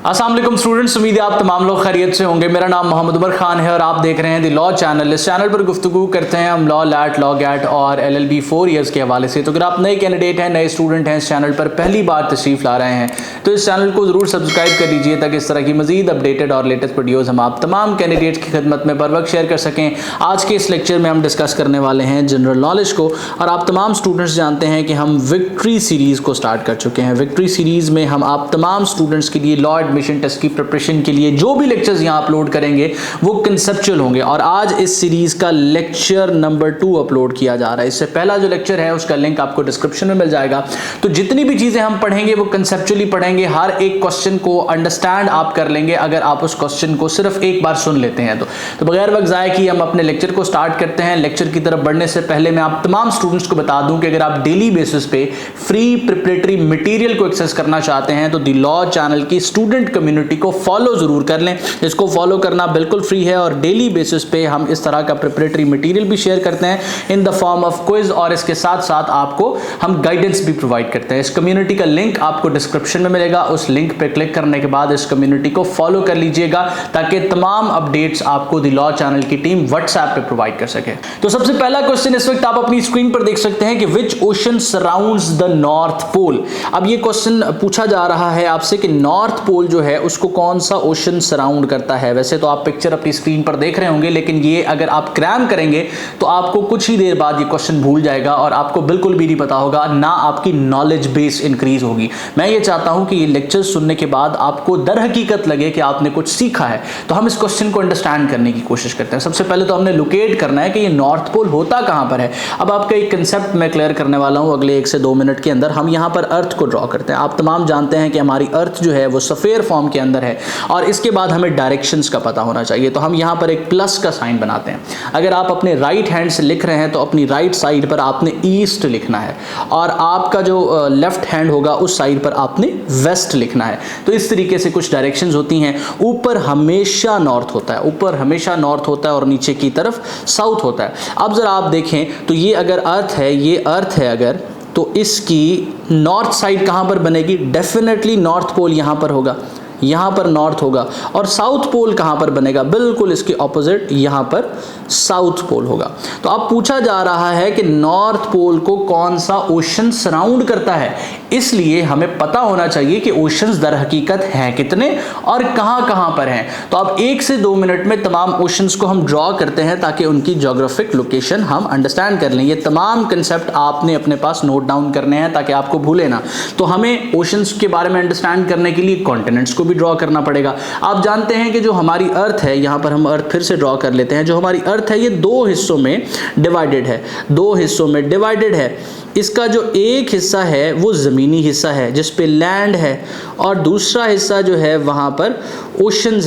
अस्सलाम वालेकुम स्टूडेंट्स, उम्मीद है आप तमाम लोग खैरियत से होंगे। मेरा नाम मोहम्मद उमर खान है और आप देख रहे हैं द लॉ चैनल। इस चैनल पर गुफ्तगू करते हैं हम लॉ, लैट, लॉ गैट और LLB 4 ईयर्स के हवाले से। तो अगर आप नए कैंडिडेट हैं, नए स्टूडेंट हैं, इस चैनल पर पहली बार तशरीफ़ ला रहे हैं तो इस चैनल को ज़रूर सब्सक्राइब कर लीजिए ताकि इस तरह की मज़ीद अपडेटेड और लेटेस्ट वीडियोज़ हम आप तमाम कैंडिडेट्स की खिदमत में बर वक्त शेयर कर सकें। आज के इस लेक्चर में हम डिस्कस करने वाले हैं जनरल नॉलेज को, और आप तमाम स्टूडेंट्स जानते हैं कि हम विक्ट्री सीरीज़ को स्टार्ट कर चुके हैं। विक्ट्री सीरीज़ में हम आप तमाम स्टूडेंट्स के लिए लॉ एडमिशन टेस्ट की प्रिपरेशन के लिए जो भी लेक्चर्स यहां अपलोड करेंगे वो कंसेप्चुअल होंगे, और आज इस सीरीज का लेक्चर नंबर 2 अपलोड किया जा रहा है। इससे पहला जो लेक्चर है उसका लिंक आपको डिस्क्रिप्शन में मिल जाएगा। तो जितनी भी चीजें हम पढ़ेंगे वो कंसेप्चुअली पढ़ेंगे, हर एक क्वेश्चन को अंडरस्टैंड आप कर लेंगे अगर आप उस क्वेश्चन को सिर्फ एक बार सुन लेते हैं। तो बगैर वक्त ज़ाया किए हम अपने लेक्चर को स्टार्ट करते हैं। लेक्चर की तरफ बढ़ने से पहले मैं आप तमाम स्टूडेंट्स को बता दूं कि अगर आप डेली बेसिस पे फ्री प्रिपरेटरी मटेरियल को एक्सेस करना चाहते हैं तो द लॉ चैनल की स्टूडेंट कम्युनिटी को फॉलो जरूर कर लें। इसको फॉलो करना बिल्कुल फ्री है और डेली बेसिस पे हम इस तरह का प्रिपरेटरी मटेरियल भी शेयर करते हैं in the form of quiz, और इसके साथ साथ आपको हम गाइडेंस भी प्रोवाइड करते हैं। इस कम्युनिटी का लिंक आपको डिस्क्रिप्शन में मिलेगा। उस लिंक पे क्लिक करने के बाद इस कम्युनिटी को फॉलो कर लीजिएगा ताकि तमाम अपडेट्स आपको द लॉ चैनल की टीम व्हाट्सएप पे प्रोवाइड कर सके। तो सबसे पहला क्वेश्चन इस वक्त आप अपनी स्क्रीन पर देख सकते हैं कि which ocean surrounds the north pole. अब ये क्वेश्चन पूछा जा रहा है आपसे कि नॉर्थ पोल जो है उसको कौन सा ओशन सराउंड करता है। वैसे तो आप पिक्चर अपनी स्क्रीन पर देख रहे होंगे, लेकिन ये अगर आप क्रैम करेंगे तो आपको कुछ ही देर बाद ये क्वेश्चन भूल जाएगा और आपको बिल्कुल भी नहीं पता होगा, ना आपकी नॉलेज बेस इंक्रीज होगी। मैं ये चाहता हूं कि ये लेक्चर सुनने के बाद आपको दर हकीकत लगे कि आपने कुछ सीखा है। तो हम इस क्वेश्चन को अंडरस्टैंड करने की कोशिश करते हैं। सबसे पहले तो हमने लोकेट करना है कि ये नॉर्थ पोल होता कहां पर है। अब आपका एक कंसेप्ट मैं क्लियर करने वाला हूं अगले 1 से 2 मिनट के अंदर। हम यहां पर अर्थ को ड्रॉ करते हैं। आप तमाम जानते हैं कि हमारी अर्थ जो है वो सफेयर फॉर्म के अंदर है, और इसके बाद हमें डायरेक्शंस का पता होना चाहिए। तो हम यहां पर एक प्लस का साइन बनाते हैं। अगर आप अपने राइट हैंड से लिख रहे हैं तो अपनी राइट साइड पर आपने ईस्ट लिखना है, और आपका जो लेफ्ट हैंड होगा उस साइड पर आपने वेस्ट लिखना है। तो इस तरीके से कुछ डायरेक्शंस होती हैं। ऊपर हमेशा नॉर्थ होता है, ऊपर हमेशा नॉर्थ होता है, और नीचे की तरफ साउथ होता है। अब जरा आप देखें तो ये अगर अर्थ है, ये अर्थ है अगर, तो इसकी नॉर्थ साइड कहां पर बनेगी? डेफिनेटली नॉर्थ पोल यहां पर होगा, यहां पर नॉर्थ होगा। और साउथ पोल कहां पर बनेगा? बिल्कुल इसके ऑपोजिट, यहां पर साउथ पोल होगा। तो अब पूछा जा रहा है कि नॉर्थ पोल को कौन सा ओशन सराउंड करता है, इसलिए हमें पता होना चाहिए कि ओशंस दर हकीकत हैं कितने और कहां कहां पर हैं। तो अब 1 से 2 मिनट में तमाम ओशंस को हम ड्रॉ करते हैं ताकि उनकी ज्योग्राफिक लोकेशन हम अंडरस्टैंड कर लें। ये तमाम कंसेप्ट आपने अपने पास नोट डाउन करने हैं ताकि आपको भूले ना। तो हमें ओशंस के बारे में अंडरस्टैंड करने के लिए कॉन्टिनेंट्स को भी ड्रॉ करना पड़ेगा। आप जानते हैं कि जो हमारी अर्थ है, यहां पर हम अर्थ फिर से ड्रॉ कर लेते हैं। जो हमारी अर्थ है ये 2 हिस्सों में डिवाइडेड है, 2 हिस्सों में डिवाइडेड है। इसका जो एक हिस्सा है वो ज़मीनी हिस्सा है जिस पे लैंड है, और दूसरा हिस्सा जो है वहाँ पर ओशंस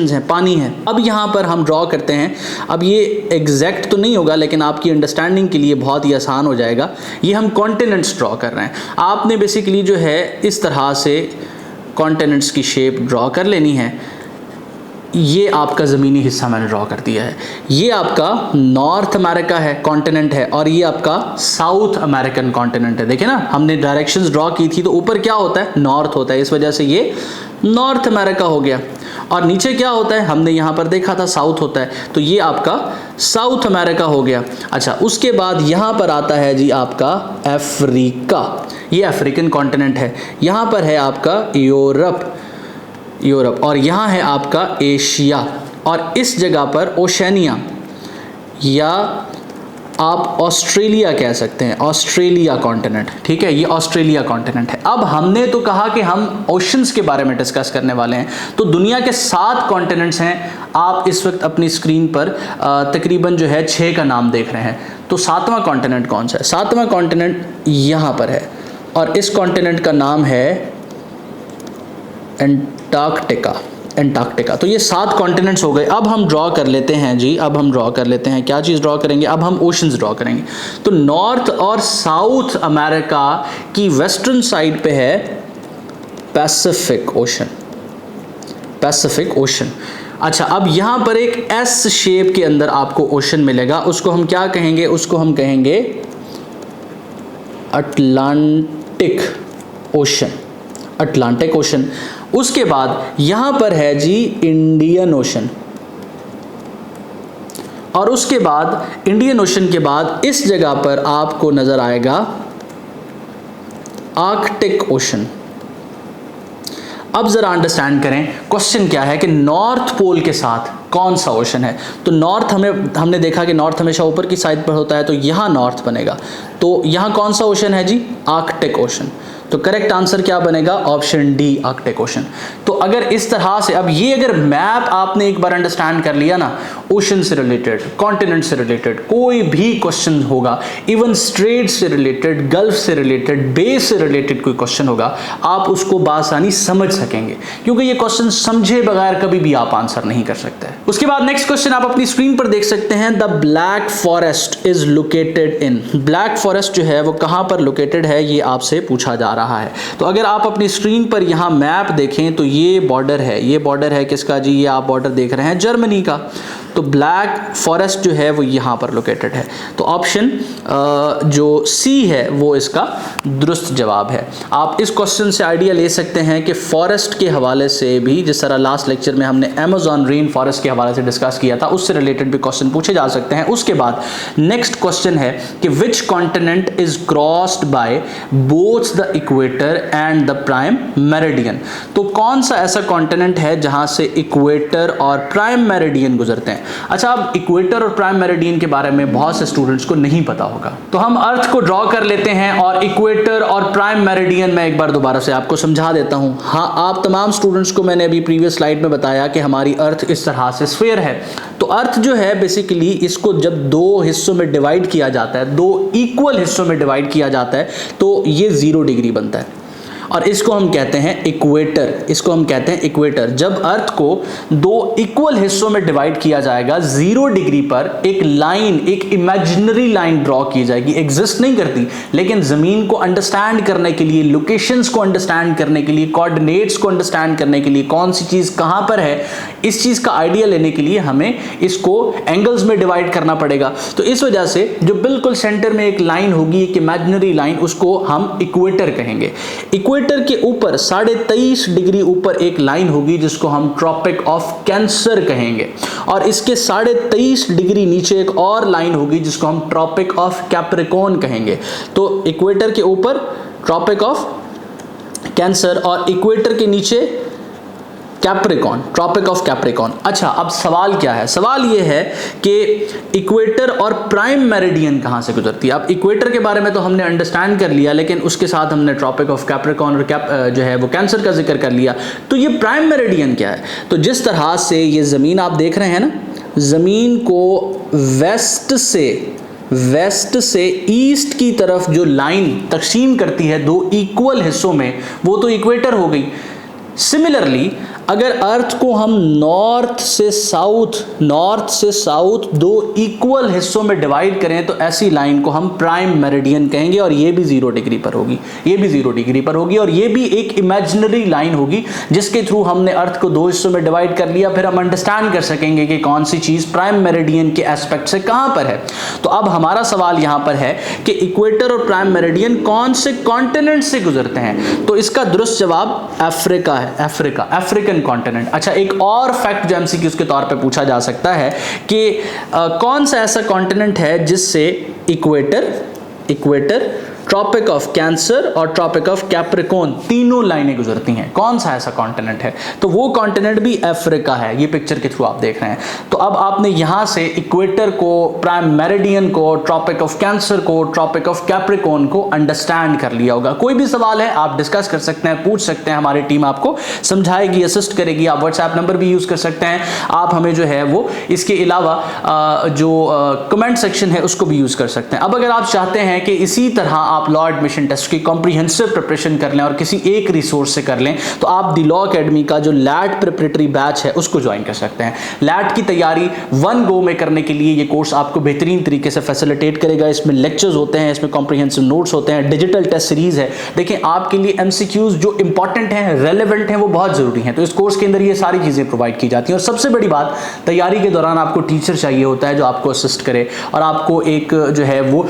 हैं, पानी है। अब यहाँ पर हम ड्रॉ करते हैं। अब ये एग्जैक्ट तो नहीं होगा, लेकिन आपकी अंडरस्टैंडिंग के लिए बहुत ही आसान हो जाएगा। ये हम कॉन्टिनेंट्स ड्रॉ कर रहे हैं। आपने बेसिकली जो है इस तरह से कॉन्टिनेंट्स की शेप ड्रॉ कर लेनी है। ये आपका ज़मीनी हिस्सा मैंने ड्रॉ कर दिया है। ये आपका नॉर्थ अमेरिका है, कॉन्टिनेंट है, और ये आपका साउथ अमेरिकन कॉन्टिनेंट है। देखिए ना, हमने डायरेक्शंस ड्रॉ की थी तो ऊपर क्या होता है? नॉर्थ होता है, इस वजह से ये नॉर्थ अमेरिका हो गया। और नीचे क्या होता है? हमने यहाँ पर देखा था साउथ होता है, तो ये आपका साउथ अमेरिका हो गया। अच्छा, उसके बाद यहाँ पर आता है जी आपका अफ्रीका, ये अफ्रीकन कॉन्टिनेंट है। यहाँ पर है आपका यूरोप, और यहाँ है आपका एशिया, और इस जगह पर ओशनिया, या आप ऑस्ट्रेलिया कह सकते हैं, ऑस्ट्रेलिया कॉन्टिनेंट। ठीक है, ये ऑस्ट्रेलिया कॉन्टिनेंट है। अब हमने तो कहा कि हम ओशंस के बारे में डिस्कस करने वाले हैं, तो दुनिया के 7 कॉन्टिनेंट्स हैं। आप इस वक्त अपनी स्क्रीन पर तकरीबन जो है 6 का नाम देख रहे हैं। तो 7वां कॉन्टिनेंट कौन सा है? 7वां कॉन्टिनेंट यहाँ पर है, और इस कॉन्टिनेंट का नाम है एंटार्क्टिका। तो ये 7 कॉन्टिनेंट्स हो गए। अब हम ड्रॉ कर लेते हैं जी, अब हम ड्रॉ कर लेते हैं। क्या चीज़ ड्रॉ करेंगे? अब हम ओशंस ड्रॉ करेंगे। तो नॉर्थ और साउथ अमेरिका की वेस्टर्न साइड पे है पैसिफिक ओशन। अच्छा, अब यहाँ पर एक एस शेप के अंदर आपको ओशन मिलेगा। उसको हम क्या कहेंगे? उसको हम कहेंगे अटलांटिक ओशन। उसके बाद यहां पर है जी इंडियन ओशन, और उसके बाद इंडियन ओशन के बाद इस जगह पर आपको नजर आएगा आर्कटिक ओशन। अब जरा अंडरस्टैंड करें क्वेश्चन क्या है कि नॉर्थ पोल के साथ कौन सा ओशन है। तो नॉर्थ हमने देखा कि नॉर्थ हमेशा ऊपर की साइड पर होता है, तो यहां नॉर्थ बनेगा। तो यहां कौन सा ओशन है जी, आर्कटिक ओशन। तो करेक्ट आंसर क्या बनेगा, ऑप्शन डी आर्कटिक ओशन। तो अगर इस तरह से, अब ये अगर मैप आपने एक बार अंडरस्टैंड कर लिया ना, ओशन से रिलेटेड, कॉन्टिनेंट से रिलेटेड कोई भी क्वेश्चन होगा, इवन स्ट्रेट से रिलेटेड, गल्फ से रिलेटेड, बे से रिलेटेड कोई क्वेश्चन होगा, आप उसको बासानी समझ सकेंगे, क्योंकि ये क्वेश्चन समझे बगैर कभी भी आप आंसर नहीं कर सकते। उसके बाद नेक्स्ट क्वेश्चन आप अपनी स्क्रीन पर देख सकते हैं, the black forest is located in. Black forest जो है वो कहां पर लोकेटेड है, ये आपसे पूछा जा रहा है। तो अगर आप अपनी स्क्रीन पर यहां मैप देखें तो ये बॉर्डर है, ये बॉर्डर है किसका जी, ये आप बॉर्डर देख रहे हैं जर्मनी का। तो ब्लैक फॉरेस्ट जो है वो यहां पर लोकेटेड है। तो ऑप्शन जो सी है वो इसका दुरुस्त जवाब है। आप इस क्वेश्चन से आइडिया ले सकते हैं कि फॉरेस्ट के हवाले से भी, जिस तरह लास्ट लेक्चर में हमने अमेज़न रेन फॉरेस्ट के हवाले से डिस्कस किया था, उससे रिलेटेड भी क्वेश्चन पूछे जा सकते हैं। उसके बाद नेक्स्ट क्वेश्चन है कि which continent is crossed by both the equator and the prime meridian. तो कौन सा ऐसा कॉन्टिनेंट है जहां से इक्वेटर और प्राइम मेरिडियन गुजरते हैं। अच्छा, अब इक्वेटर और प्राइम मेरिडियन के बारे में बहुत से स्टूडेंट्स को नहीं पता होगा, तो हम अर्थ को ड्रॉ कर लेते हैं और इक्वेटर और प्राइम मेरिडियन में एक बार दोबारा से आपको समझा देता हूं। हाँ, आप तमाम स्टूडेंट्स को मैंने अभी प्रीवियस स्लाइड में बताया कि हमारी अर्थ इस तरह से स्फीयर है। तो अर्थ जो है बेसिकली, इसको जब दो हिस्सों में डिवाइड किया जाता है, दो इक्वल हिस्सों में डिवाइड किया जाता है, तो ये 0 डिग्री बनता है और इसको हम कहते हैं इक्वेटर। इसको हम कहते हैं इक्वेटर। जब अर्थ को दो इक्वल हिस्सों में डिवाइड किया जाएगा, 0 डिग्री पर एक लाइन, एक इमेजिनरी लाइन ड्रॉ की जाएगी, एग्जिस्ट नहीं करती, लेकिन जमीन को अंडरस्टैंड करने के लिए, लोकेशंस को अंडरस्टैंड करने के लिए, कोऑर्डिनेट्स को अंडरस्टैंड करने के लिए, कौन सी चीज कहां पर है, इस चीज का आइडिया लेने के लिए हमें इसको एंगल्स में डिवाइड करना पड़ेगा। तो इस वजह से जो बिल्कुल सेंटर में एक लाइन होगी, एक इमेजिनरी लाइन, उसको हम इक्वेटर कहेंगे। इक्वेटर के ऊपर 23.5 डिग्री ऊपर एक लाइन होगी जिसको हम ट्रॉपिक ऑफ कैंसर कहेंगे, और इसके 23.5 डिग्री नीचे एक और लाइन होगी जिसको हम ट्रॉपिक ऑफ कैप्रिकॉर्न कहेंगे। तो इक्वेटर के ऊपर ट्रॉपिक ऑफ कैंसर और इक्वेटर के नीचे कैप्रिकॉर्न, ट्रॉपिक ऑफ कैप्रिकॉर्न। अच्छा, अब सवाल क्या है, सवाल ये है कि इक्वेटर और प्राइम मेरिडियन कहां से गुजरती है। अब इक्वेटर के बारे में तो हमने अंडरस्टैंड कर लिया, लेकिन उसके साथ हमने ट्रॉपिक ऑफ कैप्रिकॉर्न और जो है वो कैंसर का जिक्र कर लिया। तो ये प्राइम मेरिडियन क्या है। तो जिस तरह से ये ज़मीन आप देख रहे हैं ना, ज़मीन को वेस्ट से ईस्ट की तरफ जो लाइन तकसीम करती है दो इक्वल हिस्सों में, वो तो इक्वेटर हो गई। सिमिलरली अगर अर्थ को हम नॉर्थ से साउथ दो इक्वल हिस्सों में डिवाइड करें, तो ऐसी लाइन को हम प्राइम मेरिडियन कहेंगे, और ये भी 0 डिग्री पर होगी, ये भी 0 डिग्री पर होगी, और ये भी एक इमेजिनरी लाइन होगी जिसके थ्रू हमने अर्थ को दो हिस्सों में डिवाइड कर लिया। फिर हम अंडरस्टैंड कर सकेंगे कि कौन सी चीज प्राइम मेरिडियन के एस्पेक्ट से कहां पर है। तो अब हमारा सवाल यहां पर है कि इक्वेटर और प्राइम मेरिडियन कौन से कॉन्टिनेंट से गुजरते हैं। तो इसका दुरुस्त जवाब अफ्रीका है, अफ्रीकन कॉन्टिनेंट। अच्छा, एक और फैक्ट जो एमसीक्यूज के तौर पे पूछा जा सकता है कि कौन सा ऐसा कॉन्टिनेंट है जिससे इक्वेटर, ट्रॉपिक ऑफ कैंसर और ट्रॉपिक ऑफ कैप्रिकॉर्न तीनों लाइनें गुजरती हैं। कौन सा ऐसा कॉन्टिनेंट है। तो वो कॉन्टिनेंट भी अफ्रीका है। ये पिक्चर के थ्रू आप देख रहे हैं। तो अब आपने यहां से इक्वेटर को, प्राइम मेरिडियन को, ट्रॉपिक ऑफ कैंसर को, ट्रॉपिक ऑफ कैप्रिकॉर्न को अंडरस्टैंड कर लिया होगा। कोई भी सवाल है आप डिस्कस कर सकते हैं, पूछ सकते हैं, हमारी टीम आपको समझाएगी, असिस्ट करेगी। आप व्हाट्सएप नंबर भी यूज कर सकते हैं। आप हमें जो है वो इसके अलावा जो कमेंट सेक्शन है उसको भी यूज कर सकते हैं। अब अगर आप चाहते हैं कि इसी तरह आप लॉ एडमिशन टेस्ट की कॉम्प्रिहेंसिव प्रिपरेशन कर लें और किसी एक रिसोर्स से कर लें, तो आप दी लॉ एकेडमी का जो लैट प्रिपरेटरी बैच है उसको ज्वाइन कर सकते हैं। लैट की तैयारी 1 गो में करने के लिए ये कोर्स आपको बेहतरीन तरीके से फैसिलिटेट करेगा। इसमें लेक्चर्स होते हैं, इसमें कॉम्प्रिहेंसिव नोट्स होते हैं, डिजिटल टेस्ट सीरीज है। देखिए, आपके लिए एमसीक्यूज जो इंपॉर्टेंट हैं, रेलेवेंट हैं, वो बहुत जरूरी हैं। तो इस कोर्स के अंदर ये सारी चीजें प्रोवाइड की जाती हैं। और सबसे बड़ी बात, तैयारी के दौरान आपको टीचर चाहिए होता है जो आपको असिस्ट करे और आपको एक जो है वो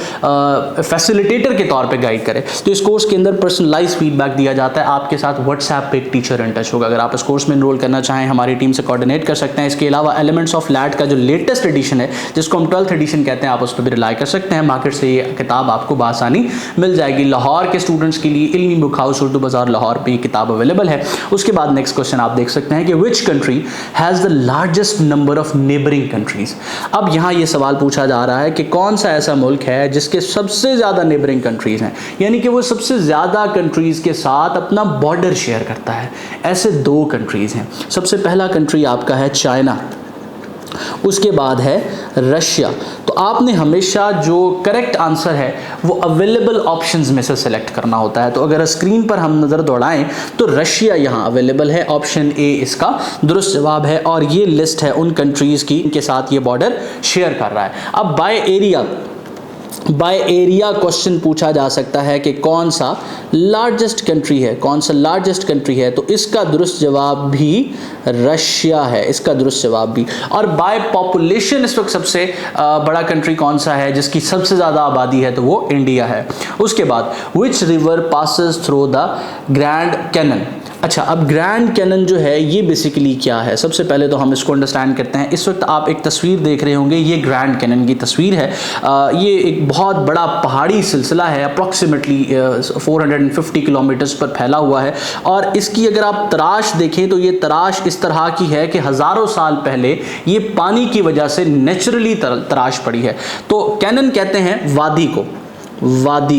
फैसिलिटेटर के तौर तौर पे गाइड करे। तो इस कोर्स के अंदर पर्सनलाइज फीडबैक दिया जाता है, आपके साथ व्हाट्सएप पे एक टीचर इन टच होगा। अगर आप इस कोर्स में एनरोल करना चाहें हमारी टीम से कोऑर्डिनेट कर सकते हैं। इसके अलावा एलिमेंट्स ऑफ लैट का जो लेटेस्ट एडिशन है, जिसको हम 12th एडिशन कहते हैं, आप उस पर भी रिलाई कर सकते हैं। मार्केट से ये किताब आपको बासानी मिल जाएगी। लाहौर के स्टूडेंट्स के लिए इल्मी बुक हाउस उर्दू बाजार लाहौर पे ये किताब अवेलेबल है। उसके बाद नेक्स्ट क्वेश्चन आप देख सकते हैं कि which country has the largest number of neighbouring countries. अब यहाँ ये सवाल पूछा जा रहा है कि कौन सा ऐसा मुल्क है जिसके सबसे ज़्यादा नेबरिंग कंट्रीज़ हैं, यानी कि वो सबसे ज़्यादा कंट्रीज़ के साथ अपना बॉर्डर शेयर करता है। ऐसे 2 कंट्रीज़ हैं। सबसे पहला कंट्री आपका है चाइना, उसके बाद है रशिया। तो आपने हमेशा जो करेक्ट आंसर है वो अवेलेबल ऑप्शंस में से सिलेक्ट करना होता है। तो अगर स्क्रीन पर हम नज़र दौड़ाएं तो रशिया यहाँ अवेलेबल है, ऑप्शन ए इसका दुरुस्त जवाब है। और ये लिस्ट है उन कंट्रीज़ की इनके साथ ये बॉर्डर शेयर कर रहा है। अब बाय एरिया क्वेश्चन पूछा जा सकता है कि कौन सा लार्जेस्ट कंट्री है, कौन सा लार्जेस्ट कंट्री है। तो इसका दुरुस्त जवाब भी रशिया है, इसका दुरुस्त जवाब भी। और बाय पॉपुलेशन इस वक्त सबसे बड़ा कंट्री कौन सा है जिसकी सबसे ज़्यादा आबादी है, तो वो इंडिया है। उसके बाद which river passes through the grand canyon. अच्छा, अब ग्रैंड कैनन जो है ये बेसिकली क्या है, सबसे पहले तो हम इसको अंडरस्टैंड करते हैं। इस वक्त आप एक तस्वीर देख रहे होंगे, ये ग्रैंड कैनन की तस्वीर है। ये एक बहुत बड़ा पहाड़ी सिलसिला है, अप्रॉक्सीमेटली 450 किलोमीटर्स पर फैला हुआ है। और इसकी अगर आप तराश देखें तो ये तराश इस तरह की है कि हज़ारों साल पहले ये पानी की वजह से नेचुरली तराश पड़ी है। तो कैनन कहते हैं वादी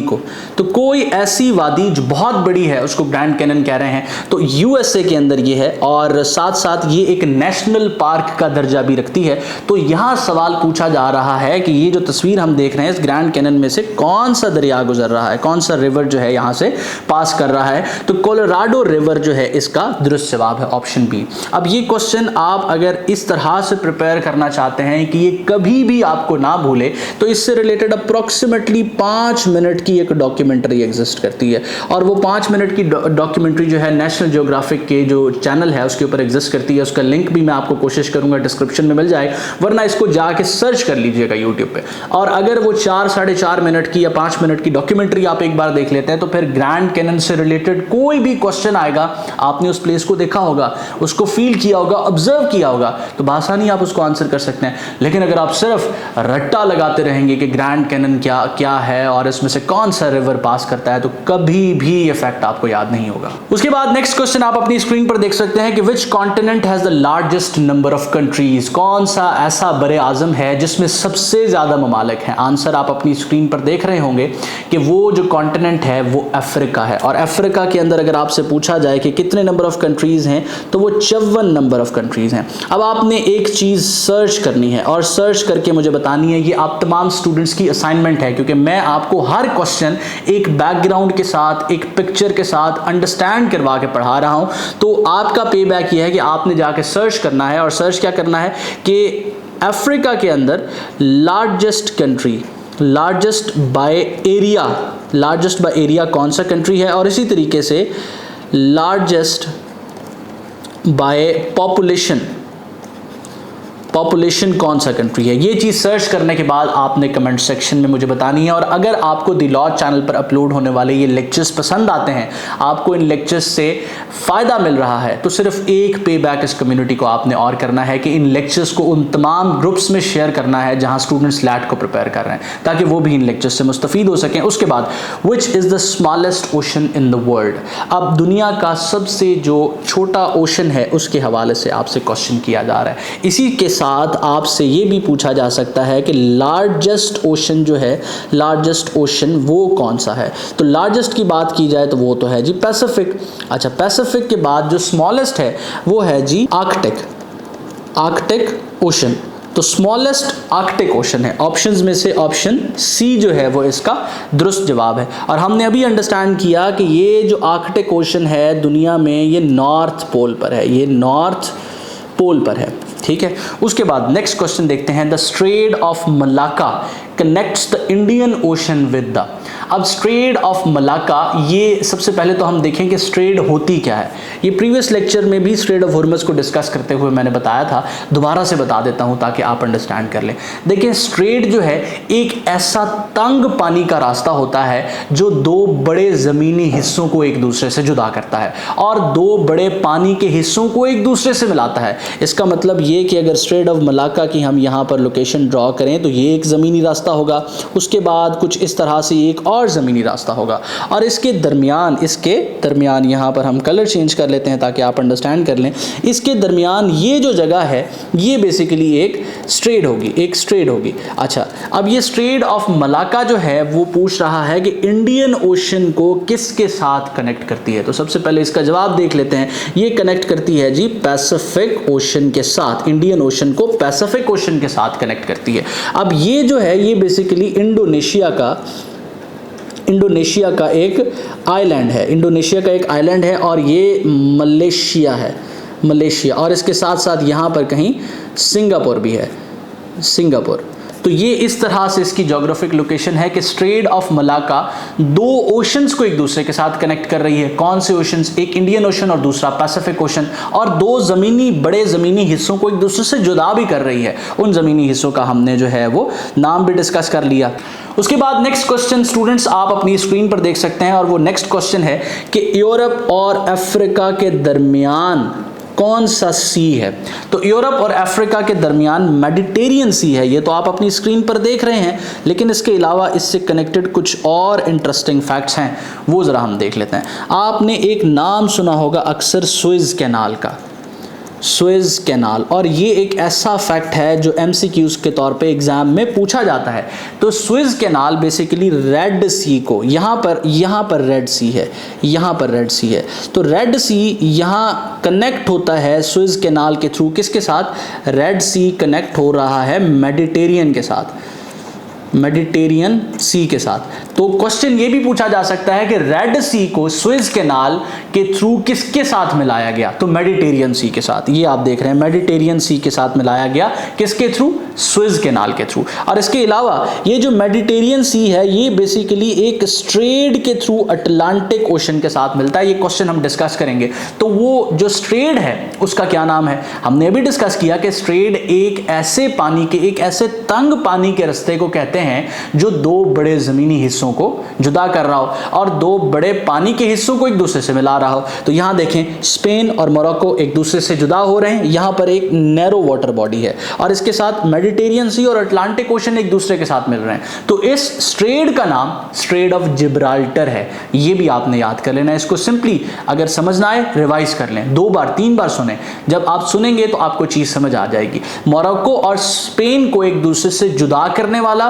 को। तो कोई ऐसी वादी जो बहुत बड़ी है उसको ग्रैंड कैनन कह रहे हैं। तो यूएसए के अंदर ये है और साथ साथ ये एक नेशनल पार्क का दर्जा भी रखती है। तो यहाँ सवाल पूछा जा रहा है कि ये जो तस्वीर हम देख रहे हैं, इस ग्रैंड कैनन में से कौन सा दरिया गुजर रहा है, कौन सा रिवर जो है यहाँ से पास कर रहा है। तो कोलोराडो रिवर जो है इसका दुरुस्त जवाब है, ऑप्शन बी। अब ये क्वेश्चन आप अगर इस तरह से प्रिपेयर करना चाहते हैं कि ये कभी भी आपको ना भूले, तो इससे रिलेटेड अप्रॉक्सीमेटली 5 मिनट की एक डॉक्यूमेंट्री एग्जिस्ट करती है। और वो 5 मिनट की डॉक्यूमेंट्री जो है नेशनल ज्योग्राफिक के जो चैनल है उसके ऊपर एग्जिस्ट करती है। उसका लिंक भी मैं आपको कोशिश करूंगा डिस्क्रिप्शन में मिल जाए, वरना इसको जाके सर्च कर लीजिएगा यूट्यूब पे। और अगर वो 4-4.5 मिनट की या 5 मिनट की डॉक्यूमेंट्री आप एक बार देख लेते हैं तो फिर ग्रैंड कैनन से रिलेटेड कोई भी क्वेश्चन आएगा, आपने उस प्लेस को देखा होगा, उसको फील किया होगा, ऑब्जर्व किया होगा, तो बआसानी आप उसको आंसर कर सकते हैं। लेकिन अगर आप सिर्फ रट्टा लगाते रहेंगे कि ग्रैंड कैनन क्या है और इसमें से कौन सा रिवर पास करता है, तो कभी भी ये फैक्ट आपको याद नहीं होगा। उसके बाद नेक्स्ट क्वेश्चन आप अपनी स्क्रीन पर देख सकते हैं कि which continent has the largest number of countries. कौन सा ऐसा बरे आजम है जिसमें सबसे ज्यादा ममालिक हैं। आंसर आप अपनी स्क्रीन पर देख रहे होंगे कि वो जो कॉन्टिनेंट है वो अफ्रीका है। और अफ्रीका के अंदर अगर आपसे पूछा जाए कि कितने नंबर ऑफ कंट्रीज हैं, तो वो 54 नंबर ऑफ कंट्रीज हैं। अब आपने एक चीज सर्च करनी है और सर्च करके मुझे बतानी है। ये आप तमाम स्टूडेंट्स की असाइनमेंट है, क्योंकि मैं आपको हर क्वेश्चन एक बैकग्राउंड के साथ, एक पिक्चर के साथ अंडरस्टैंड करवा के पढ़ा रहा हूं। तो आपका पे बैक ये है कि आपने जाके सर्च करना है। और सर्च क्या करना है कि अफ्रीका के अंदर largest country, largest by area कौन सा कंट्री है, और इसी तरीके से लार्जेस्ट बाय पॉपुलेशन कौन सा कंट्री है। ये चीज़ सर्च करने के बाद आपने कमेंट सेक्शन में मुझे बतानी है। और अगर आपको द लॉ चैनल पर अपलोड होने वाले ये लेक्चर्स पसंद आते हैं, आपको इन लेक्चर्स से फ़ायदा मिल रहा है, तो सिर्फ एक पे बैक इस कम्युनिटी को आपने और करना है कि इन लेक्चर्स को उन तमाम ग्रुप्स में शेयर करना है जहाँ स्टूडेंट्स लैट को प्रिपेयर कर रहे हैं, ताकि वो भी इन लेक्चर्स से मुस्तफ़ीद हो सकें। उसके बाद which is the smallest ocean in the world. अब दुनिया का सबसे जो छोटा ओशन है उसके हवाले से आपसे क्वेश्चन किया जा रहा है। इसी के साथ आपसे ये भी पूछा जा सकता है कि लार्जेस्ट ओशन जो है, लार्जेस्ट ओशन वो कौन सा है। तो लार्जेस्ट की बात की जाए तो वो तो है जी पैसिफिक। अच्छा, पैसिफिक के बाद जो स्मॉलेस्ट है वो है जी आर्कटिक ओशन। तो स्मॉलेस्ट आर्कटिक ओशन है। ऑप्शंस में से ऑप्शन सी जो है वो इसका दुरुस्त जवाब है। और हमने अभी अंडरस्टैंड किया कि ये जो आर्कटिक ओशन है दुनिया में, ये नॉर्थ पोल पर है, ये नॉर्थ पोल पर है, ठीक है। उसके बाद नेक्स्ट क्वेश्चन देखते हैं। The straight of Malacca connects the Indian ocean with the. अब स्ट्रेट ऑफ मलाक्का, ये सबसे पहले तो हम देखें कि स्ट्रेट होती क्या है। ये प्रीवियस लेक्चर में भी स्ट्रेट ऑफ हॉर्मस को डिस्कस करते हुए मैंने बताया था, दोबारा से बता देता हूं ताकि आप अंडरस्टैंड कर लें। देखिए स्ट्रेट जो है एक ऐसा तंग पानी का रास्ता होता है जो दो बड़े ज़मीनी हिस्सों को एक दूसरे से जुदा करता है और दो बड़े पानी के हिस्सों को एक दूसरे से मिलाता है। इसका मतलब ये कि अगर स्ट्रेट ऑफ मलाक्का की हम यहाँ पर लोकेशन ड्रॉ करें तो ये एक ज़मीनी रास्ता होगा, उसके बाद कुछ इस तरह से एक और ज़मीनी रास्ता होगा और इसके दरमियान यहाँ पर हम कलर चेंज कर लेते हैं ताकि आप अंडरस्टैंड कर लें। इसके दरमियान ये जो जगह है ये बेसिकली एक स्ट्रेट होगी। अच्छा, अब ये स्ट्रेट ऑफ मलाक्का जो है वो पूछ रहा है कि इंडियन ओशन को किसके साथ कनेक्ट करती है। तो सबसे पहले इसका जवाब देख लेते हैं। ये कनेक्ट करती है जी पैसिफिक ओशन के साथ, इंडियन ओशन को पैसिफिक ओशन के साथ कनेक्ट करती है। अब ये जो है ये बेसिकली इंडोनेशिया का एक आइलैंड है और ये मलेशिया और इसके साथ साथ यहाँ पर कहीं सिंगापुर भी है, तो ये इस तरह से इसकी ज्योग्राफिक लोकेशन है कि स्ट्रेट ऑफ मलाक्का दो ओशंस को एक दूसरे के साथ कनेक्ट कर रही है। कौन से ओशंस? एक इंडियन ओशन और दूसरा पैसिफिक ओशन, और दो बड़े ज़मीनी हिस्सों को एक दूसरे से जुदा भी कर रही है। उन ज़मीनी हिस्सों का हमने जो है वो नाम भी डिस्कस कर लिया। उसके बाद नेक्स्ट क्वेश्चन स्टूडेंट्स आप अपनी स्क्रीन पर देख सकते हैं और वो नेक्स्ट क्वेश्चन है कि यूरोप और अफ्रीका के दरमियान कौन सा सी है। तो यूरोप और अफ्रीका के दरमियान मेडिटेरियन सी है, ये तो आप अपनी स्क्रीन पर देख रहे हैं, लेकिन इसके अलावा इससे कनेक्टेड कुछ और इंटरेस्टिंग फैक्ट्स हैं, वो ज़रा हम देख लेते हैं। आपने एक नाम सुना होगा अक्सर स्वेज कैनाल, और ये एक ऐसा फैक्ट है जो MCQs के तौर पे एग्जाम में पूछा जाता है। तो स्वेज कैनाल बेसिकली रेड सी को, यहाँ पर रेड सी है, तो रेड सी यहाँ कनेक्ट होता है स्वेज कैनाल के थ्रू, किसके साथ? रेड सी कनेक्ट हो रहा है मेडिटेरियन सी के साथ। तो क्वेश्चन ये भी पूछा जा सकता है कि रेड सी को स्वेज कैनाल के थ्रू किसके साथ मिलाया गया? तो मेडिटेरियन सी के साथ। ये आप देख रहे हैं मेडिटेरियन सी के साथ मिलाया गया, किसके थ्रू? स्वेज कैनाल के थ्रू। और इसके अलावा ये जो मेडिटेरियन सी है ये बेसिकली एक स्ट्रेट के थ्रू अटलांटिक ओशन के साथ मिलता है। ये क्वेश्चन हम डिस्कस करेंगे। तो वो जो स्ट्रेट है उसका क्या नाम है? हमने अभी डिस्कस किया कि स्ट्रेट एक ऐसे तंग पानी के रास्ते को कहते हैं जो दो बड़े जमीनी हिस्सों को जुदा कर रहा हो और दो बड़े पानी के हिस्सों को एक दूसरे से मिला रहा हो। तो यहां देखें स्पेन और मोरक्को एक दूसरे से जुदा हो रहे हैं, यहां पर एक नैरो वाटर बॉडी है और इसके साथ मेडिटेरियन सी और अटलांटिक ओशन एक दूसरे के साथ मिल रहे हैं। तो इस स्ट्रेट का नाम स्ट्रेट ऑफ जिब्राल्टर है। ये भी आपने याद कर लेना है। इसको सिंपली अगर समझना है रिवाइज कर लें, 2 बार 3 बार सुने। जब आप सुनेंगे तो आपको चीज समझ आ जाएगी। मोरक्को और स्पेन को एक दूसरे से जुदा करने वाला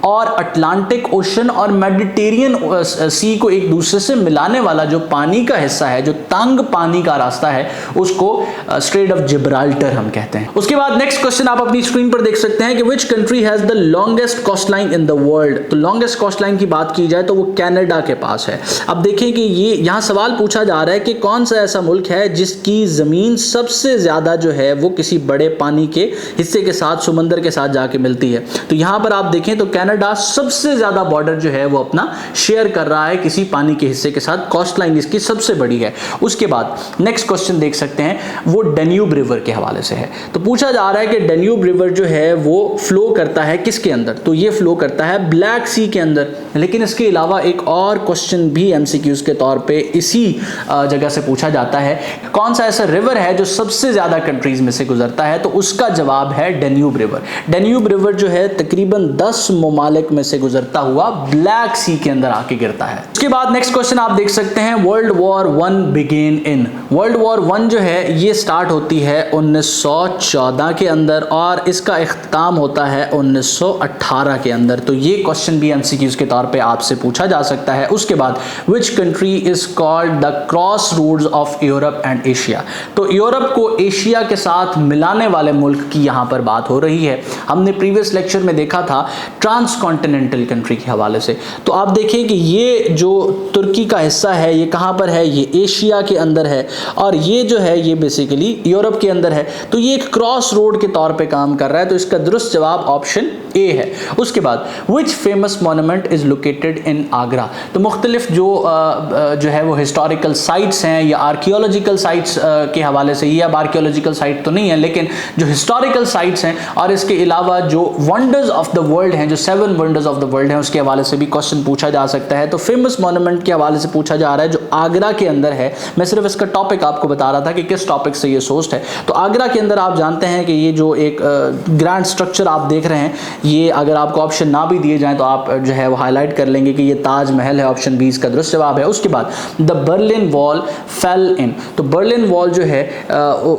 और अटलांटिक ओशन और मेडिटेरियन सी को एक दूसरे से मिलाने वाला जो पानी का हिस्सा है, जो तंग पानी का रास्ता है, उसको स्ट्रेट ऑफ जिब्राल्टर हम कहते हैं। उसके बाद नेक्स्ट क्वेश्चन आप अपनी स्क्रीन पर देख सकते हैं कि which country has the longest coast line in the world. तो लॉन्गेस्ट कोस्ट लाइन की बात की जाए तो वो कनाडा के पास है। अब देखें कि ये यहां सवाल पूछा जा रहा है कि कौन सा ऐसा मुल्क है जिसकी जमीन सबसे ज्यादा जो है वो किसी बड़े पानी के हिस्से के साथ, समंदर के साथ जाके मिलती है। तो यहां पर आप देखें तो कनाडा सबसे ज्यादा बॉर्डर जो है वो अपना शेयर कर रहा है किसी पानी के हिस्से के साथ। कोस्ट लाइन इसकी सबसे बड़ी है। उसके बाद नेक्स्ट क्वेश्चन देख सकते हैं, वो डेन्यूब रिवर के हवाले से है। तो पूछा जा रहा है कि डेन्यूब रिवर जो है वो फ्लो करता है किसके अंदर? तो ये फ्लो करता है ब्लैक सी के अंदर। लेकिन इसके अलावा एक और क्वेश्चन भी MCQs के तौर पे इसी जगह से पूछा जाता है, कौन सा ऐसा रिवर है जो सबसे ज्यादा कंट्रीज में से गुजरता है? तो उसका जवाब है डेन्यूब रिवर। डेन्यूब रिवर जो है तकरीबन 10 ममालिक में से गुजरता हुआ ब्लैक सी के अंदर आके गिरता है। उसके बाद नेक्स्ट क्वेश्चन आप देख सकते हैं, world war 1 began in. World war 1 जो है ये स्टार्ट होती है 1914 के अंदर और इसका इख्तिताम होता है 1918 के अंदर। तो ये क्वेश्चन भी MCQs के तौर पे आपसे पूछा जा सकता है। उसके बाद which country is called the cross roads of Europe and Asia. तो यूरोप को एशिया के साथ मिलाने वाले मुल्क की यहाँ पर बात हो रही है। हमने प्रीवियस लेक्चर में देखा था ट्रांसकॉन्टिनेंटल कंट्री के हवाले से। तो आप देखें कि ये जो तुर्की का हिस्सा है ये कहाँ पर है? ये एशिया के अंदर है और ये जो है ये बेसिकली यूरोप के अंदर है। तो ये एक क्रॉस रोड के तौर पे काम कर रहा है। तो इसका दुरुस्त जवाब ऑप्शन ए है। उसके बाद which famous monument is located in Agra. तो मुख्तलिफ जो है वो हिस्टोरिकल साइट्स हैं या आर्कियोलॉजिकल साइट्स के हवाले से, ये अब आर्कियोलॉजिकल साइट तो नहीं है लेकिन जो हिस्टोरिकल साइट्स हैं और इसके अलावा जो वंडर्स ऑफ द वर्ल्ड हैं, जो 7 वंडर्स ऑफ द वर्ल्ड हैं, उसके हवाले से भी क्वेश्चन पूछा जा सकता है। तो फेमस मोनूमेंट के हवाले से पूछा जा रहा है जो आगरा के अंदर है। मैं सिर्फ इसका टॉपिक आपको बता रहा था कि किस टॉपिक से ये सोर्स्ड है। तो आगरा के अंदर आप जानते हैं कि ये जो एक ग्रैंड स्ट्रक्चर आप देख रहे हैं, ये अगर आपको ऑप्शन ना भी दिए जाएं तो आप जो है वो हाईलाइट कर लेंगे कि ये ताजमहल है। ऑप्शन बी इसका दुरुस्त जवाब है। उसके बाद द बर्लिन वॉल फेल इन। तो बर्लिन वॉल जो है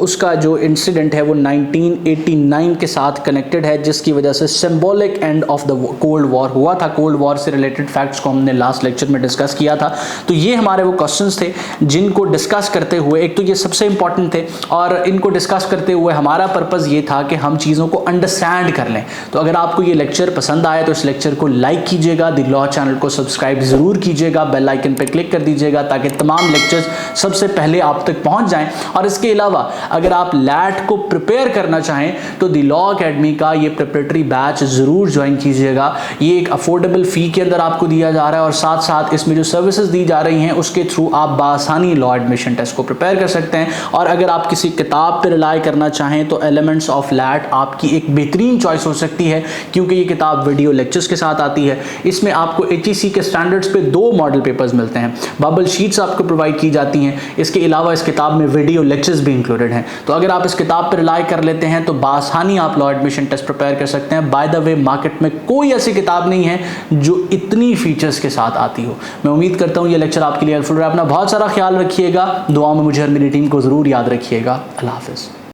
उसका जो इंसिडेंट है वो 1989 के साथ कनेक्टेड है, जिसकी वजह से symbolic end of the cold war हुआ था। कोल्ड वॉर से रिलेटेड फैक्ट्स को हमने लास्ट लेक्चर में डिस्कस किया था। तो ये हमारे वो क्वेश्चंस थे जिनको डिस्कस करते हुए, एक तो ये सबसे इंपॉर्टेंट थे और इनको डिस्कस करते हुए हमारा पर्पस ये था कि हम चीज़ों को अंडरस्टैंड कर लें। तो अगर आपको ये लेक्चर पसंद आए तो इस लेक्चर को लाइक कीजिएगा, द लॉ चैनल को सब्सक्राइब जरूर कीजिएगा, बेल आइकन पर क्लिक कर दीजिएगा ताकि तमाम लेक्चर्स सबसे पहले आप तक पहुंच जाएं। और इसके अलावा अगर आप लैट को प्रिपेयर करना चाहें तो द लॉ अकेडमी का ये प्रिपरेटरी बैच जरूर ज्वाइन कीजिएगा। ये एक अफोर्डेबल फी के अंदर आपको दिया जा रहा है और साथ साथ इसमें जो सर्विसेज दी जा रही हैं उसके थ्रू आप बासानी लॉ एडमिशन टेस्ट को प्रिपेयर कर सकते हैं। और अगर आप किसी किताब पर रिलाई करना चाहें तो एलिमेंट्स ऑफ लैट आपकी एक बेहतरीन चॉइस हो सकती है, क्योंकि ये किताब वीडियो लेक्चर्स के साथ आती है। इसमें आपको HEC के स्टैंडर्ड्स पे 2 मॉडल पेपर्स मिलते हैं, बबल शीट्स आपको प्रोवाइड की जाती हैं। इसके अलावा इस किताब में वीडियो लेक्चर्स भी इंक्लूडेड हैं। तो अगर आप इस किताब पर रिलाई कर लेते हैं तो बासानी आप लॉ एडमिशन टेस्ट प्रिपेयर कर सकते हैं। बाय द वे मार्केट में कोई ऐसी किताब नहीं है जो इतनी फीचर्स के साथ आती हो। मैं उम्मीद करता हूँ ये लेक्चर आपके लिए हेल्पफुल रहा। अपना बहुत सारा ख्याल रखिएगा, दुआओं में मुझे और मेरी टीम को जरूर याद रखिएगा। अल्लाह हाफिज़।